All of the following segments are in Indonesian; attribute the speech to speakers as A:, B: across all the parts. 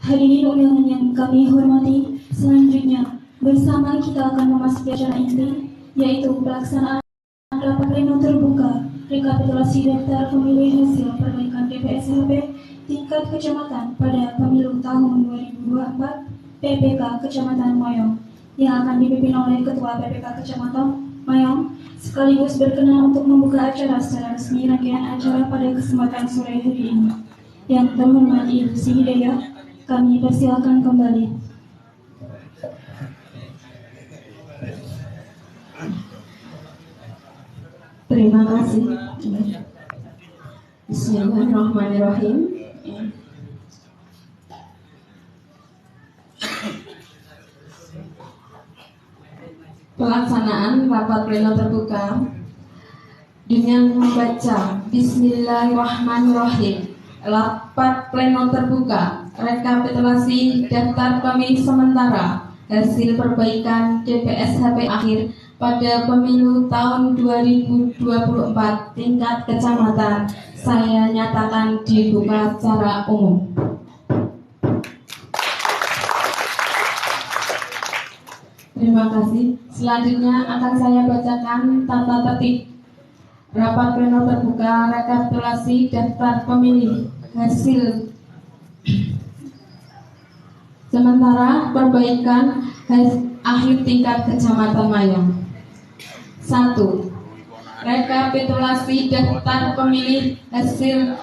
A: Hadirin undangan yang kami hormati, selanjutnya bersama kita akan memasuki acara inti, yaitu pelaksanaan rapat pleno terbuka rekapitulasi daftar pemilih hasil perbaikan DPSHP tingkat kecamatan pada pemilu tahun 2024 PPK Kecamatan Moyong yang akan dipimpin oleh Ketua PPK Kecamatan Moyong, sekaligus berkenan untuk membuka acara secara resmi rangkaian acara pada kesempatan sore hari ini. Yang terhormat Ibu Sri Hidayah, kami persilakan kembali.
B: Terima kasih. Bismillahirrahmanirrahim. Pelaksanaan rapat pleno terbuka dengan membaca Bismillahirrahmanirrahim. Rapat pleno terbuka rekapitulasi daftar pemilih sementara hasil perbaikan DPSHP akhir pada pemilu tahun 2024 tingkat kecamatan saya nyatakan dibuka secara umum. Terima kasih. Selanjutnya akan saya bacakan tata tertib rapat pleno terbuka rekapitulasi daftar pemilih hasil sementara perbaikan akhir tingkat kecamatan Moyong. 1. Rekapitulasi daftar pemilih hasil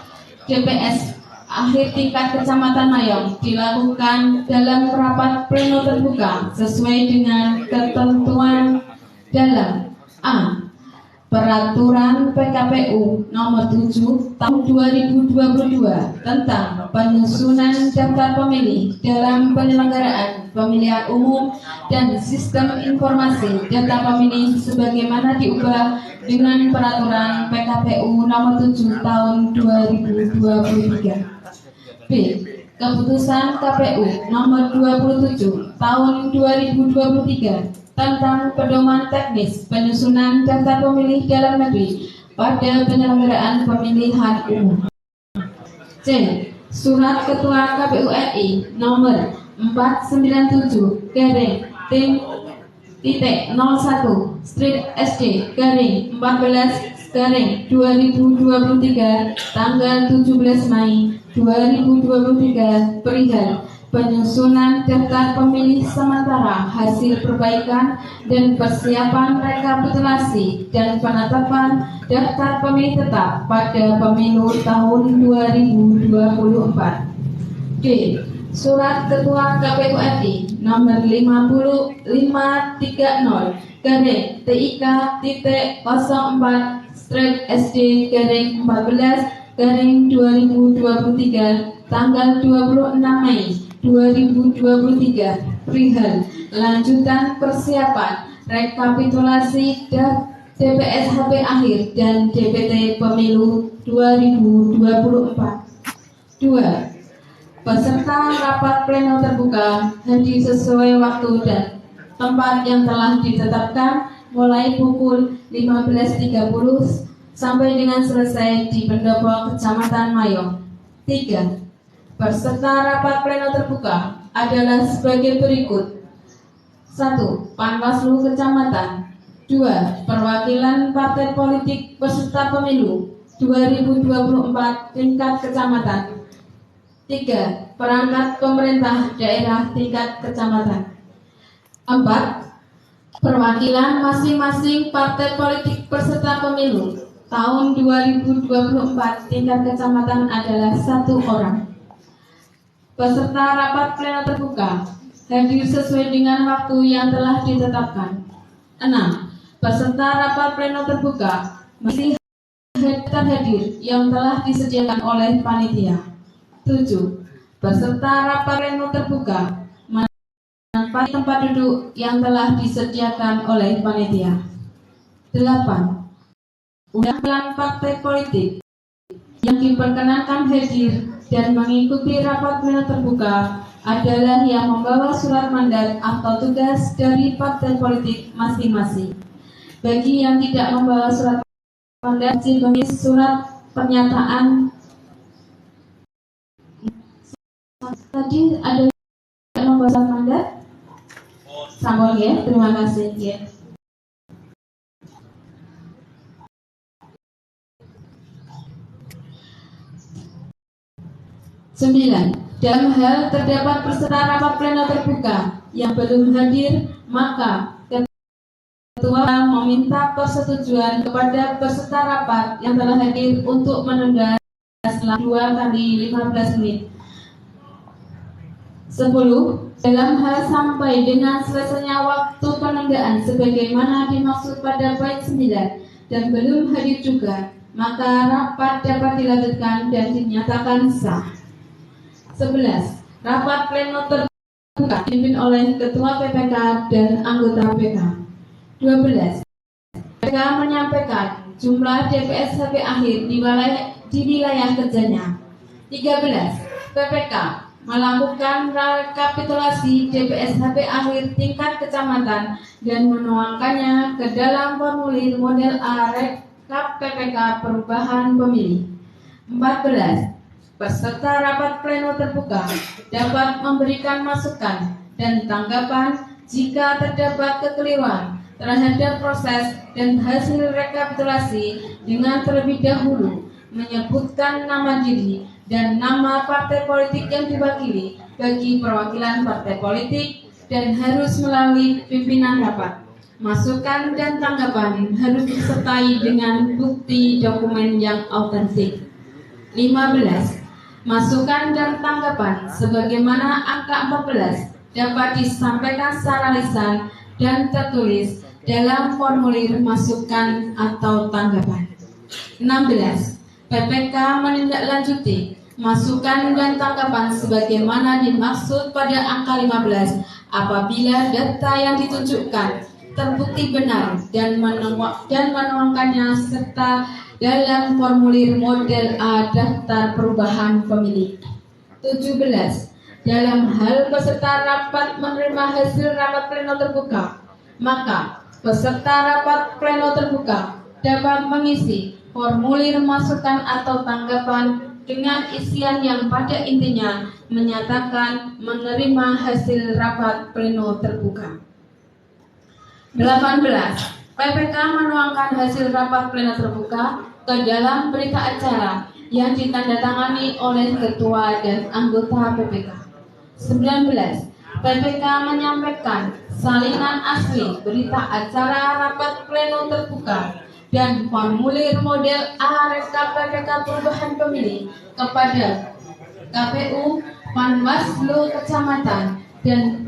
B: DPS akhir tingkat kecamatan Moyong dilakukan dalam rapat pleno terbuka sesuai dengan ketentuan dalam A. Peraturan PKPU Nomor 7 Tahun 2022 tentang penyusunan daftar pemilih dalam penyelenggaraan pemilihan umum dan sistem informasi daftar pemilih sebagaimana diubah dengan Peraturan PKPU Nomor 7 Tahun 2023. B. Keputusan KPU Nomor 27 Tahun 2023 tentang pedoman teknis penyusunan daftar pemilih dalam negeri pada penyelenggaraan pemilihan umum. C. Surat Ketua KPU RI Nomor 497-TT01/SD-14/2023 tanggal 17 Mei 2023 perihal penyusunan daftar pemilih sementara hasil perbaikan dan persiapan rekapitulasi dan penetapan daftar pemilih tetap pada pemilu tahun 2024. D. Surat Ketua KPU RI Nomor 50-530-TIK-04/SD-14/2023 tanggal 26 Mei 2023 perihal lanjutan persiapan rekapitulasi DPSHP akhir dan DPT pemilu 2024. 2. Peserta rapat pleno terbuka hadir sesuai waktu dan tempat yang telah ditetapkan mulai pukul 15.30 sampai dengan selesai di pendopo Kecamatan Moyong. 3. Peserta rapat pleno terbuka adalah sebagai berikut. 1. Panwaslu Kecamatan. 2. Perwakilan partai politik peserta pemilu 2024 tingkat kecamatan. 3. Perangkat pemerintah daerah tingkat kecamatan. 4. Perwakilan masing-masing partai politik peserta pemilu tahun 2024 tingkat kecamatan adalah 1 orang. Peserta rapat pleno terbuka hadir sesuai dengan waktu yang telah ditetapkan. 6. Peserta rapat pleno terbuka masih terhadir yang telah disediakan oleh panitia. 7. Peserta rapat pleno terbuka menempati tempat duduk yang telah disediakan oleh panitia. 8. Undangan partai politik yang diperkenankan hadir dan mengikuti rapat pleno terbuka adalah yang membawa surat mandat atau tugas dari partai politik masing-masing. Bagi yang tidak membawa surat mandat, surat pernyataan Tadi ada yang membawa mandat? Sampun ya, terima kasih ya. Sembilan, dalam hal terdapat peserta rapat pleno terbuka yang belum hadir, maka Ketua meminta persetujuan kepada peserta rapat yang telah hadir untuk menunda selama 2 kali 15 menit. 10. Dalam hal sampai dengan selesainya waktu penundaan sebagaimana dimaksud pada bait 9 dan belum hadir juga, maka rapat dapat dilanjutkan dan dinyatakan sah. 11. Rapat pleno terbuka dipimpin oleh Ketua PPK dan anggota PPK. 12. PPK menyampaikan jumlah DPS-HP akhir di wilayah kerjanya. 13. PPK melakukan rekapitulasi DPS-HP akhir tingkat kecamatan dan menuangkannya ke dalam formulir model A Rekap PPK Perubahan Pemilih. 14. Peserta rapat pleno terbuka dapat memberikan masukan dan tanggapan jika terdapat kekeliruan terhadap proses dan hasil rekapitulasi dengan terlebih dahulu menyebutkan nama diri dan nama partai politik yang diwakili bagi perwakilan partai politik dan harus melalui pimpinan rapat. Masukan dan tanggapan harus disertai dengan bukti dokumen yang autentik. 15. Masukan dan tanggapan sebagaimana angka 14 dapat disampaikan secara lisan dan tertulis dalam formulir masukan atau tanggapan. 16. PPK menindaklanjuti masukan dan tanggapan sebagaimana dimaksud pada angka 15 apabila data yang ditunjukkan terbukti benar dan menuangkannya serta dalam formulir model A daftar perubahan pemilih. 17. Dalam hal peserta rapat menerima hasil rapat pleno terbuka, maka peserta rapat pleno terbuka dapat mengisi formulir masukan atau tanggapan dengan isian yang pada intinya menyatakan menerima hasil rapat pleno terbuka. 18. PPK menuangkan hasil rapat pleno terbuka ke dalam berita acara yang ditandatangani oleh Ketua dan anggota PPK. 19. PPK menyampaikan salinan asli berita acara rapat pleno terbuka dan formulir model A Rekap PPK Perubahan Pemilih kepada KPU, Panwaslu Kecamatan dan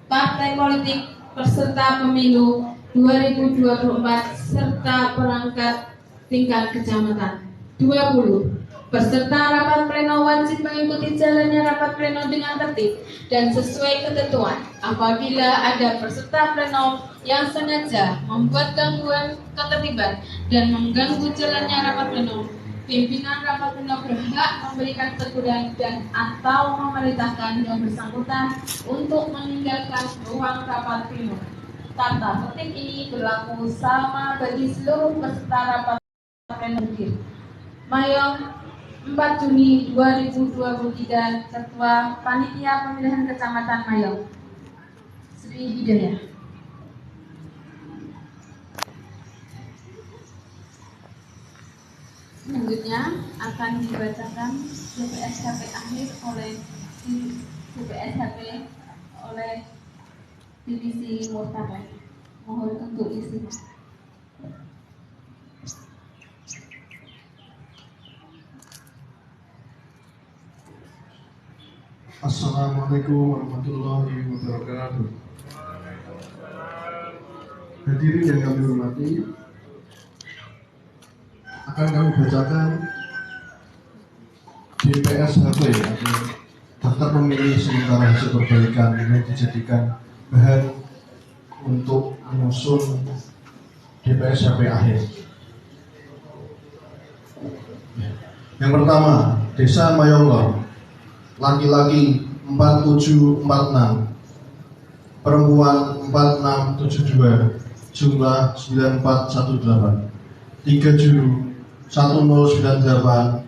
B: partai politik peserta pemilu 2024 serta perangkat tingkat kecamatan. 20. Peserta rapat pleno wajib mengikuti jalannya rapat pleno dengan tertib dan sesuai ketentuan. Apabila ada peserta pleno yang sengaja membuat gangguan ketertiban dan mengganggu jalannya rapat pleno, pimpinan rapat pleno berhak memberikan teguran dan atau memerintahkan yang bersangkutan untuk meninggalkan ruang rapat pleno. Tata tertib ini berlaku sama bagi seluruh peserta rapat pleno hadir. Mayong 4 Juni 2023, Ketua Panitia Pemilihan Kecamatan Mayong, Sri Hidayah. Selanjutnya akan dibacakan DPS-HP akhir oleh DPS-HP oleh Divisi Murtabak. Mohon untuk isi.
C: Assalamualaikum warahmatullahi wabarakatuh. Hadirin yang kami hormati, akan kami bacakan DPS-HP atau daftar pemilih sementara hasil perbaikan yang dijadikan bahan untuk menyusun DPS-HP akhir. Yang pertama, Desa Mayonglor, laki-laki 4746, perempuan 4672, jumlah 9418, 3 Juli 1098,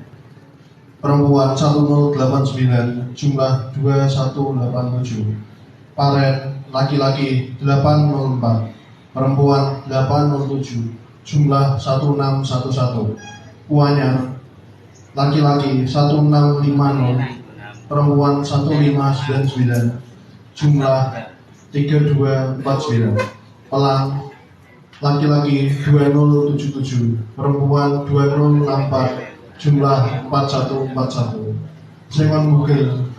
C: Perempuan 1089, jumlah 2187. Paren laki-laki 804, perempuan 807, jumlah 1611. Puanyar laki-laki 1650, perempuan 1599, jumlah 3249. Pelang laki-laki 2077, perempuan 2064, jumlah 4141. Sengon Bugil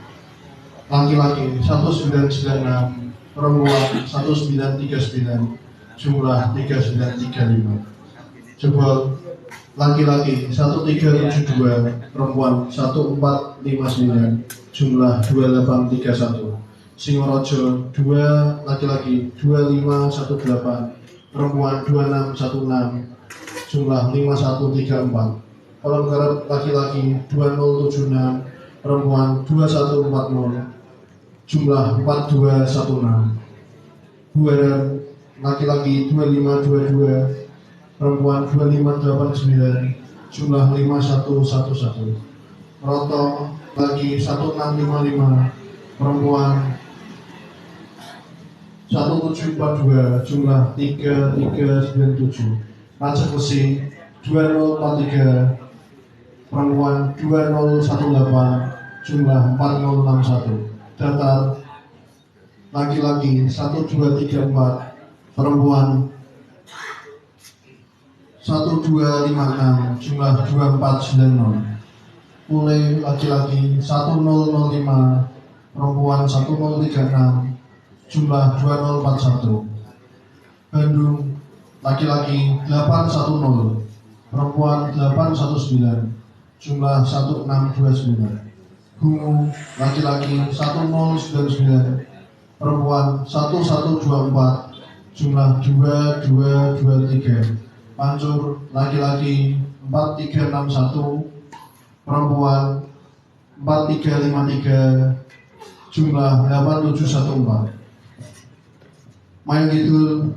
C: laki-laki 1996, perempuan 1939, jumlah 3935. Jebol laki-laki 1372, perempuan 1459, jumlah 2831. Singorojo 2 laki-laki 2518, perempuan 2616, jumlah 5134. Kolom garap laki-laki 2076, perempuan 2140, jumlah 4216. Buaran laki-laki 2522, perempuan 2589, jumlah 5111. Roto laki 1655, perempuan 1742, jumlah 3397. Aceh Besi 2043, perempuan 2018, jumlah 4061. Datar laki-laki 1234, perempuan 1256, jumlah 2490. Pule laki-laki 1005, perempuan 1036, jumlah 2041. Bandung laki-laki 810, perempuan 819, jumlah 1629. Bungu laki-laki 1099, perempuan 1124, jumlah 2223. Pancur laki-laki 4361, perempuan 4353, jumlah 8714. Mayang Kidul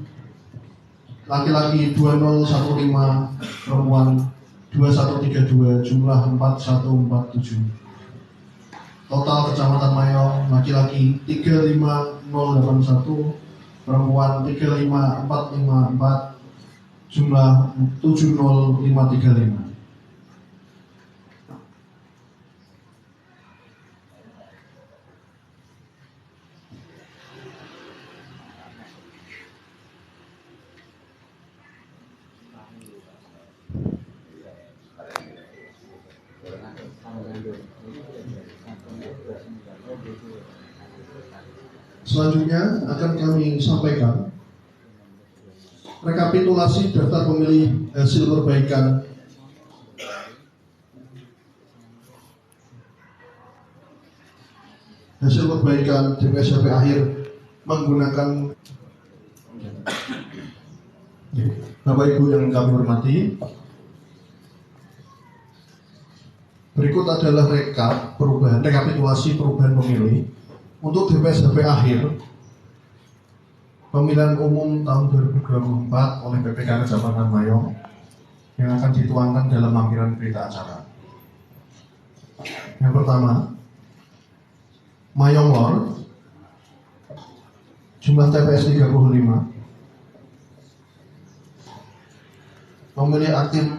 C: laki-laki 2015, perempuan 2132, jumlah 4147. Total Kecamatan Mayong laki-laki 35081, perempuan 35454, jumlah 70535. Selanjutnya akan kami sampaikan rekapitulasi daftar pemilih hasil perbaikan DPSDP akhir menggunakan. Bapak Ibu yang kami hormati, berikut adalah rekapitulasi perubahan pemilih untuk DPSDP akhir pemilihan umum tahun 2024 oleh PPK Kecamatan Mayong yang akan dituangkan dalam lampiran berita acara. Yang pertama, Mayong Lor, jumlah TPS 35, pemilih aktif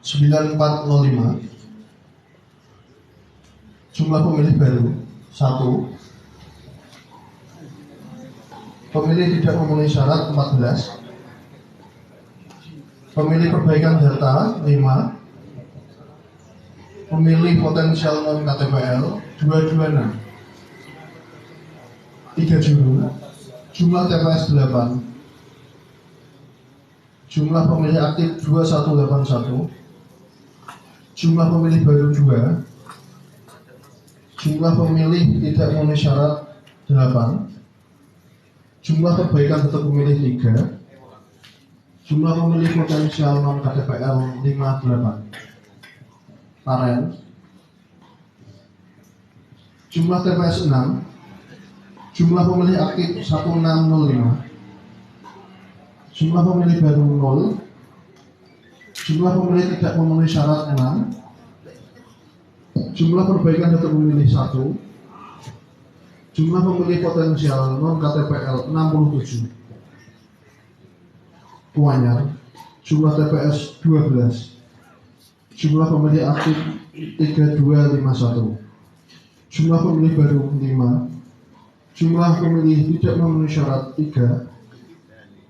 C: 9405, jumlah pemilih baru 1, pemilih tidak memenuhi syarat 14, pemilih perbaikan data 5, pemilih potensial non KTPL 226, 3 juru, jumlah TPS 8, jumlah pemilih aktif 2181, jumlah pemilih baru 2, jumlah pemilih tidak memenuhi syarat 8, jumlah perbaikan tetap pemilih 3, jumlah pemilih potensial non KTPL 58. Paren jumlah TPS 6, jumlah pemilih aktif 1605, jumlah pemilih baru 0, jumlah pemilih tidak memenuhi syarat 6, Jumlah perbaikan data pemilih 1. Jumlah pemilih potensial non KTPL 67. Kuanyar. Jumlah TPS 12. Jumlah pemilih aktif 3251. Jumlah pemilih baru 5. Jumlah pemilih tidak memenuhi syarat 3.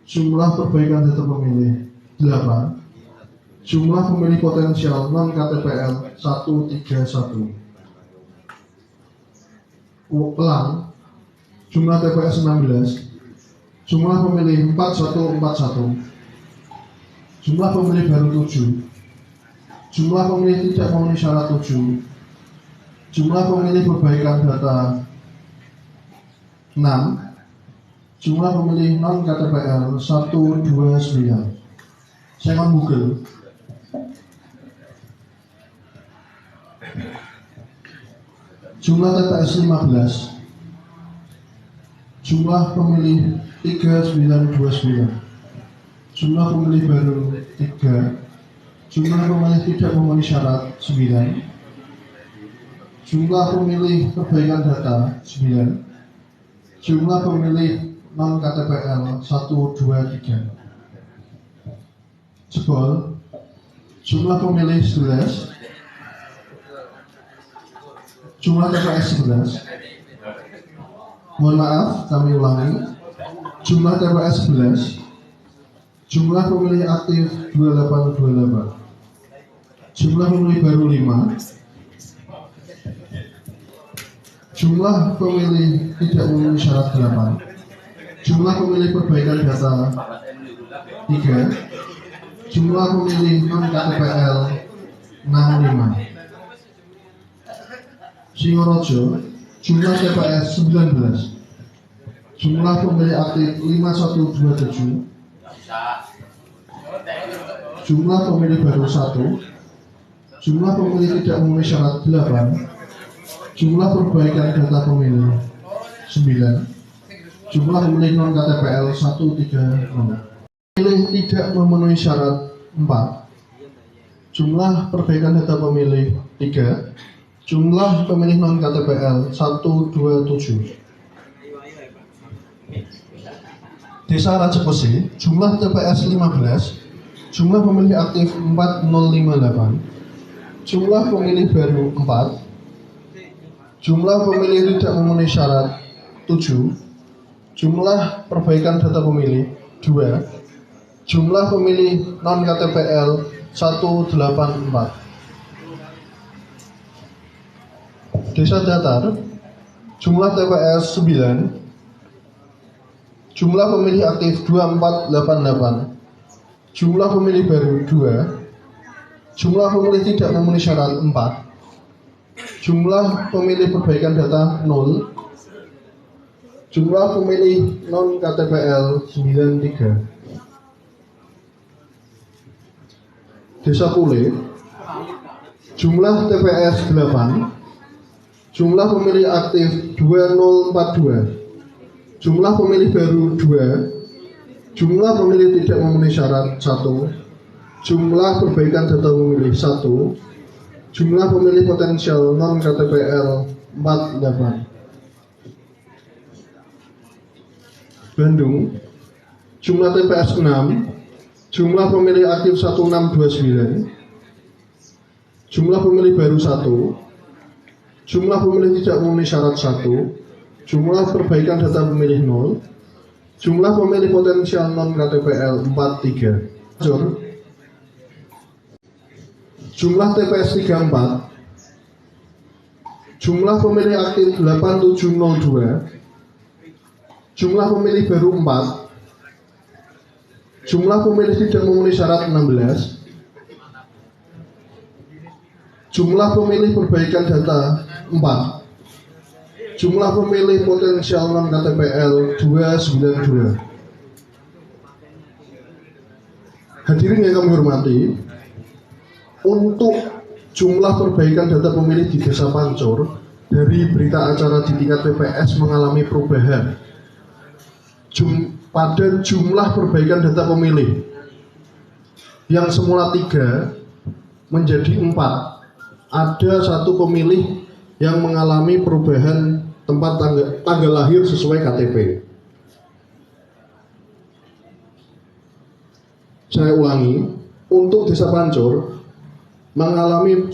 C: Jumlah perbaikan data pemilih 8. Jumlah pemilih potensial non KTPL 131. Ulang. Jumlah TPS 16. Jumlah pemilih 4141. Jumlah pemilih baru 7. Jumlah pemilih tidak memenuhi syarat 7. Jumlah pemilih perbaikan data 6. Jumlah pemilih non KTPL 129. Saya akan Google. Jumlah TPS 15. Jumlah pemilih 3929. Jumlah pemilih baru 3. Jumlah pemilih tidak memenuhi syarat 9. Jumlah pemilih perbaikan data 9. Jumlah pemilih non KTPL 123. Jebol. Jumlah pemilih 11. Jumlah TPS 11. Mohon maaf, kami ulangi. Jumlah TPS 11. Jumlah pemilih aktif 2828. Jumlah pemilih baru 5. Jumlah pemilih tidak memenuhi syarat 8. Jumlah pemilih perbaikan data 3. Jumlah pemilih non KTPL 65. Singorojo. Jumlah TPS 19. Jumlah pemilih aktif 5127. Jumlah pemilih baru 1. Jumlah pemilih tidak memenuhi syarat 8. Jumlah perbaikan data pemilih 9. Jumlah pemilih non KTPL 130. Pemilih tidak memenuhi syarat 4. Jumlah perbaikan data pemilih 3. Jumlah pemilih non KTPL 127. Desa Raja Besi. Jumlah TPS 15. Jumlah pemilih aktif 4058. Jumlah pemilih baru 4. Jumlah pemilih tidak memenuhi syarat 7. Jumlah perbaikan data pemilih 2. Jumlah pemilih non KTPL 184. Desa Datar. Jumlah TPS 9. Jumlah pemilih aktif 2488. Jumlah pemilih baru 2. Jumlah pemilih tidak memenuhi syarat 4. Jumlah pemilih perbaikan data 0. Jumlah pemilih non KTPL 93. Desa Pule. Jumlah TPS 8. Jumlah pemilih aktif 2042. Jumlah pemilih baru 2. Jumlah pemilih tidak memenuhi syarat 1. Jumlah perbaikan data pemilih 1. Jumlah pemilih potensial non KTPL 48. Bandung. Jumlah TPS 6. Jumlah pemilih aktif 1629. Jumlah pemilih baru 1. Jumlah pemilih tidak memenuhi syarat 1. Jumlah perbaikan data pemilih 0. Jumlah pemilih potensial non KTPL 43. Jumlah TPS 34. Jumlah pemilih aktif 8702. Jumlah pemilih baru 4. Jumlah pemilih tidak memenuhi syarat 16. Jumlah pemilih perbaikan data 4. Jumlah pemilih potensial non KTPL 292. Hadirin yang kami hormati, untuk jumlah perbaikan data pemilih di Desa Pancur dari berita acara di tingkat TPS mengalami perubahan. Pada jumlah perbaikan data pemilih yang semula 3 menjadi 4. ada satu pemilih yang mengalami perubahan tempat tanggal lahir sesuai KTP. Saya ulangi, untuk Desa Pancur mengalami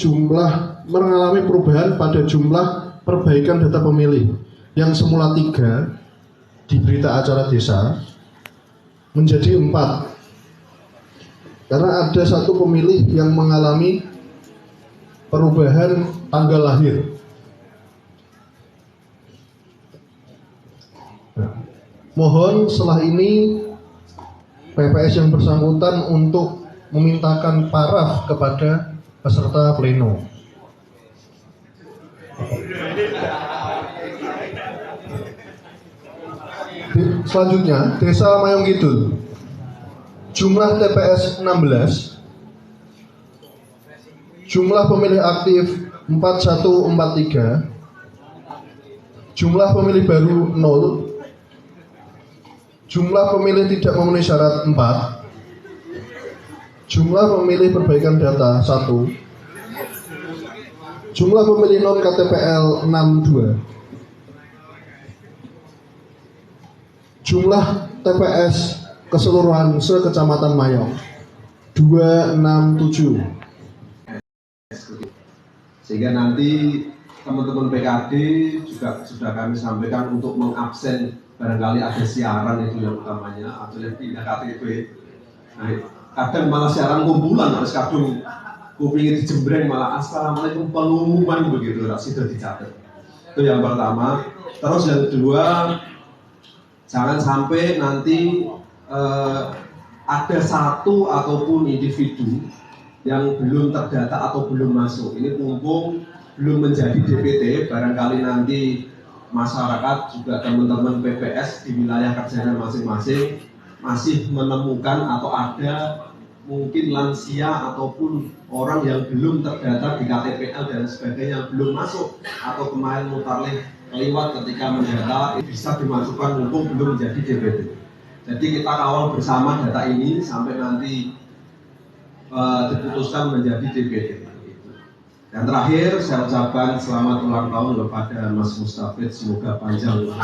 C: perubahan pada jumlah perbaikan data pemilih yang semula 3 di berita acara desa menjadi 4, karena ada satu pemilih yang mengalami perubahan tanggal lahir. Mohon setelah ini PPS yang bersangkutan untuk memintakan paraf kepada peserta pleno. Selanjutnya, Desa Mayong Kidul. Jumlah TPS 16, jumlah pemilih aktif 4143, jumlah pemilih baru 0, jumlah pemilih tidak memenuhi syarat 4, jumlah pemilih perbaikan data 1, jumlah pemilih non KTPL 62, jumlah TPS keseluruhan se-Kecamatan Mayong 267.
D: Sehingga nanti teman-teman PKD juga sudah kami sampaikan untuk mengabsen barangkali ada siaran itu yang utamanya atau yang pindah KTP. Nah, kadang malah siaran kumpulan, harus kadung kupingnya dijembreng malah assalamualaikum pengumuman begitu, sudah dicatat. Itu yang pertama. Terus yang kedua, jangan sampai nanti ada satu ataupun individu yang belum terdata atau belum masuk. Ini mumpung belum menjadi DPT, barangkali nanti masyarakat juga teman-teman PPS di wilayah kerjanya masing-masing masih menemukan atau ada mungkin lansia ataupun orang yang belum terdata di KTPL dan sebagainya yang belum masuk atau kemarin mutarlih lewat ketika mendata bisa dimasukkan mumpung belum menjadi DPT. Jadi kita kawal bersama data ini sampai nanti diputuskan menjadi DPT. Dan terakhir saya ucapkan selamat ulang tahun kepada Mas Mustafid, semoga panjang umur.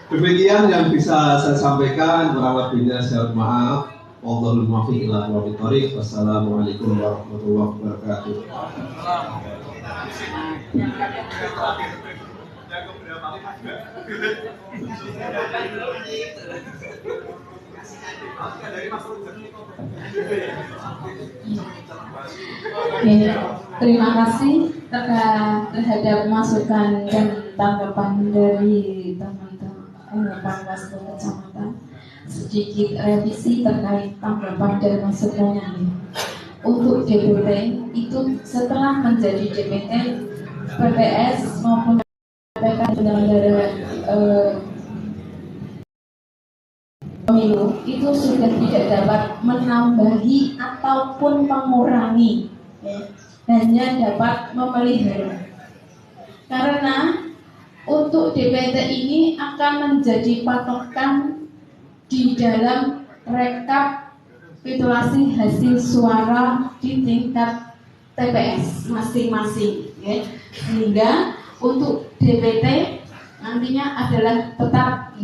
D: Demikian yang bisa saya sampaikan, kurang lebihnya saya maaf. Wallahul muwaffiq ila aqwamit thoriq. Wassalamualaikum warahmatullahi wabarakatuh.
B: Oke, terima kasih terhadap masukan dan tanggapan dari teman-teman Panwaslu Kecamatan. Sedikit revisi terkait tanggapan dan masukannya. Untuk DPT itu setelah menjadi DPT, PPS maupun PPK penyelenggara pemilu itu sudah tidak dapat menambahi ataupun mengurangi, hanya dapat memelihara. Karena untuk DPT ini akan menjadi patokan di dalam rekapitulasi hasil suara di tingkat TPS masing-masing, sehingga untuk DPT nantinya adalah tetap,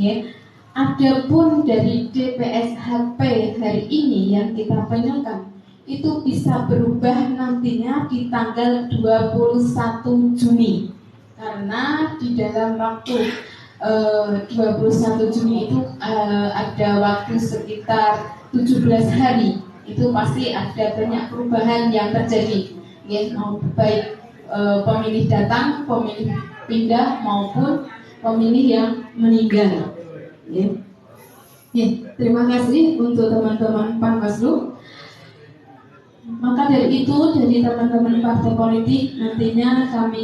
B: Adapun dari DPS HP hari ini yang kita penyelenggarakan itu bisa berubah nantinya di tanggal 21 Juni, karena di dalam waktu 21 Juni itu ada waktu sekitar 17 hari. Itu pasti ada banyak perubahan yang terjadi, baik pemilih datang, pemilih pindah maupun pemilih yang meninggal. Terima kasih untuk teman-teman Panwaslu. Maka dari itu, dari teman-teman partai politik, nantinya kami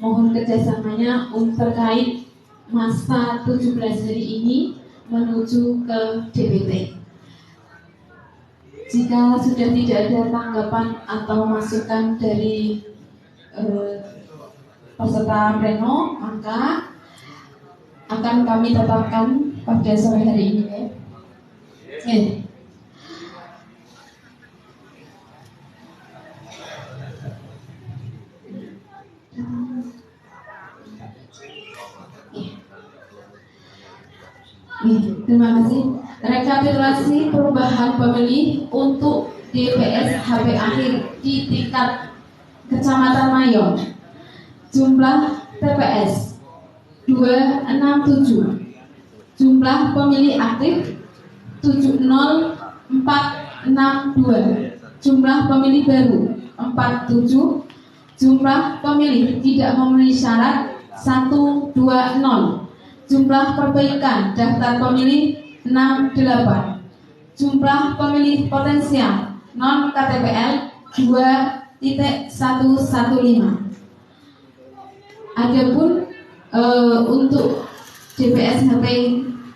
B: mohon kerjasamanya untuk terkait masa 17 hari ini menuju ke DPT. Jika sudah tidak ada tanggapan atau masukan dari peserta pleno, maka akan kami tetapkan pada sore hari ini. Terima kasih. Rekapitulasi perubahan pemilih untuk DPS HP akhir di tingkat Kecamatan Mayong. Jumlah TPS 267. Jumlah pemilih aktif 70462. Jumlah pemilih baru 47. Jumlah pemilih tidak memenuhi syarat 120. Jumlah perbaikan daftar pemilih 68. Jumlah pemilih potensial non KTPL 2.115. Adapun untuk DPS HP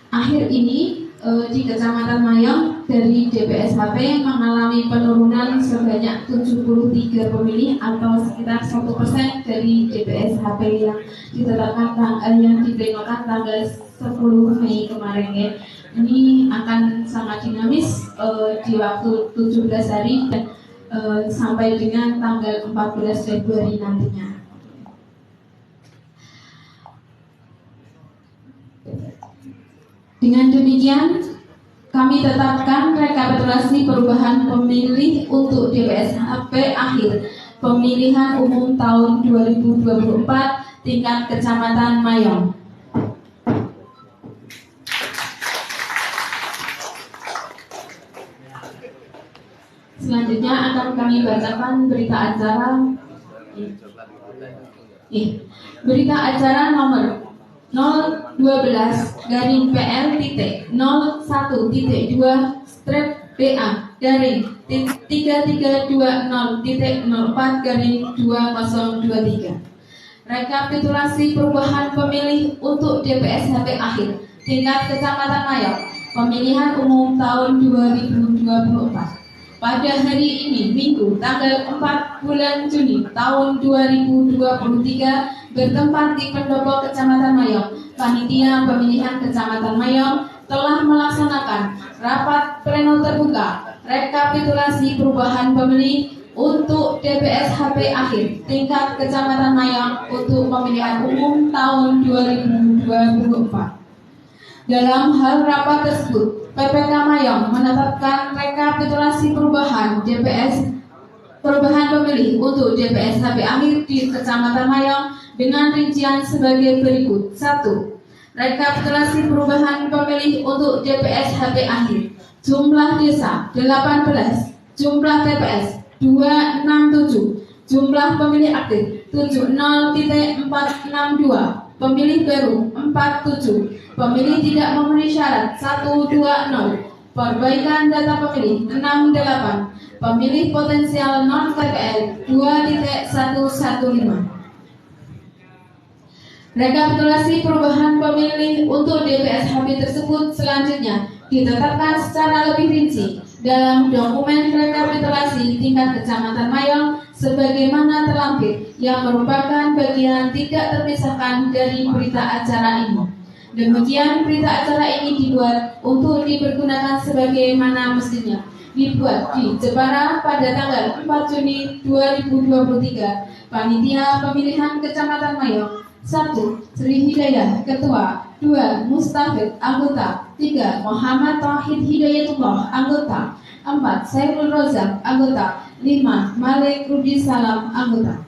B: akhir ini di Kecamatan Mayong dari DPS HP mengalami penurunan sebanyak 73 pemilih atau sekitar 1% dari DPS HP yang ditetapkan yang diplenokan tanggal 10 Mei kemarin ya. Ini akan sangat dinamis di waktu 17 hari dan sampai dengan tanggal 14 Februari nantinya. Dengan demikian, kami tetapkan rekapitulasi perubahan pemilih untuk DPS HP akhir pemilihan umum tahun 2024 tingkat Kecamatan Mayong. Selanjutnya akan kami bacakan berita acara. Berita acara nomor 012-PL-0-1-2-3-320.04-2023. Rekapitulasi perubahan pemilih untuk DPS HP akhir tingkat Kecamatan Mayong pemilihan umum tahun 2024. Pada hari ini, Minggu, tanggal 4 bulan Juni tahun 2023, bertempat di Pendopo Kecamatan Mayong, Panitia Pemilihan Kecamatan Mayong telah melaksanakan rapat pleno terbuka rekapitulasi perubahan pemilih untuk DPS HP akhir tingkat Kecamatan Mayong untuk pemilihan umum tahun 2024. Dalam hal rapat tersebut, PPK Mayong menetapkan rekapitulasi perubahan pemilih untuk DPS HP akhir di Kecamatan Mayong dengan rincian sebagai berikut. 1. Rekapitulasi perubahan pemilih untuk DPS HP akhir. Jumlah desa 18, jumlah TPS 267, jumlah pemilih aktif 70.462, pemilih baru 47, pemilih tidak memenuhi syarat 120, perbaikan data pemilih 68, pemilih potensial non KPL 2.115. Rekapitulasi perubahan pemilih untuk DPS HP tersebut selanjutnya ditetapkan secara lebih rinci dalam dokumen rekapitulasi tingkat Kecamatan Mayong sebagaimana terlampir yang merupakan bagian tidak terpisahkan dari berita acara ini. Demikian berita acara ini dibuat untuk dipergunakan sebagaimana mestinya. Dibuat di Jepara pada tanggal 4 Juni 2023. Panitia Pemilihan Kecamatan Mayong. 1. Sri Hidayah, Ketua. 2. Mustafid, Anggota. 3. Muhammad Tauhid Hidayatullah, Anggota. 4. Saiful Rozak, Anggota. 5. Malik Rudi Salam, Anggota.